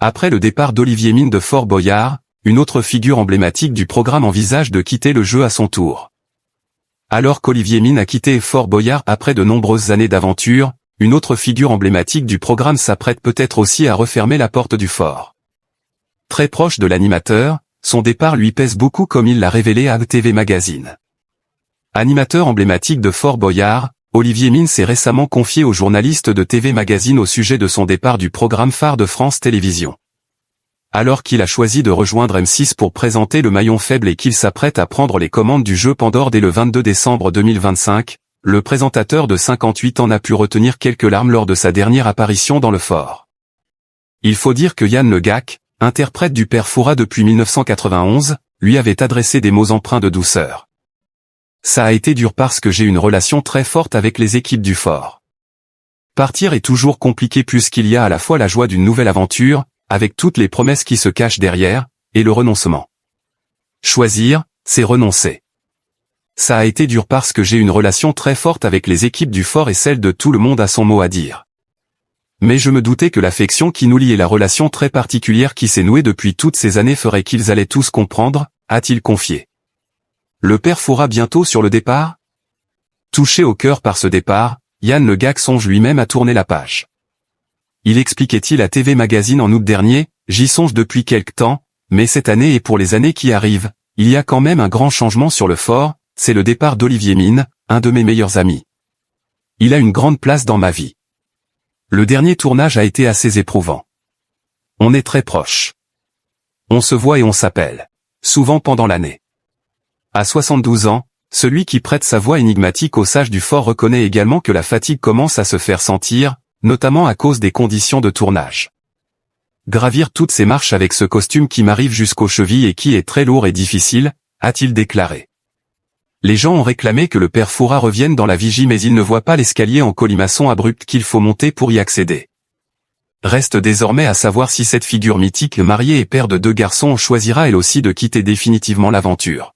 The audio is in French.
Après le départ d'Olivier Mine de Fort Boyard, une autre figure emblématique du programme envisage de quitter le jeu à son tour. Alors qu'Olivier Mine a quitté Fort Boyard après de nombreuses années d'aventure, une autre figure emblématique du programme s'apprête peut-être aussi à refermer la porte du fort. Très proche de l'animateur, son départ lui pèse beaucoup comme il l'a révélé à TV Magazine. Animateur emblématique de Fort Boyard, Olivier Mine s'est récemment confié aux journalistes de TV Magazine au sujet de son départ du programme phare de France Télévisions. Alors qu'il a choisi de rejoindre M6 pour présenter le maillon faible et qu'il s'apprête à prendre les commandes du jeu Pandore dès le 22 décembre 2025, le présentateur de 58 ans n'a pu retenir quelques larmes lors de sa dernière apparition dans le fort. Il faut dire que Yann Le Gac, interprète du Père Fouras depuis 1991, lui avait adressé des mots empreints de douceur. Ça a été dur parce que j'ai une relation très forte avec les équipes du fort. Partir est toujours compliqué puisqu'il y a à la fois la joie d'une nouvelle aventure, avec toutes les promesses qui se cachent derrière, et le renoncement. Choisir, c'est renoncer. Ça a été dur parce que j'ai une relation très forte avec les équipes du fort et celle de tout le monde a son mot à dire. Mais je me doutais que l'affection qui nous lie et la relation très particulière qui s'est nouée depuis toutes ces années ferait qu'ils allaient tous comprendre, a-t-il confié. Le Père Fouras bientôt sur le départ? Touché au cœur par ce départ, Yann Le Gac songe lui-même à tourner la page. Il expliquait-il à TV Magazine en août dernier, « J'y songe depuis quelque temps, mais cette année et pour les années qui arrivent, il y a quand même un grand changement sur le fort, c'est le départ d'Olivier Mine, un de mes meilleurs amis. Il a une grande place dans ma vie. Le dernier tournage a été assez éprouvant. On est très proches. On se voit et on s'appelle. Souvent pendant l'année. À 72 ans, celui qui prête sa voix énigmatique aux sages du fort reconnaît également que la fatigue commence à se faire sentir, notamment à cause des conditions de tournage. Gravir toutes ces marches avec ce costume qui m'arrive jusqu'aux chevilles et qui est très lourd et difficile, a-t-il déclaré. Les gens ont réclamé que le Père Fouras revienne dans la vigie mais ils ne voient pas l'escalier en colimaçon abrupt qu'il faut monter pour y accéder. Reste désormais à savoir si cette figure mythique mariée et père de 2 garçons choisira elle aussi de quitter définitivement l'aventure.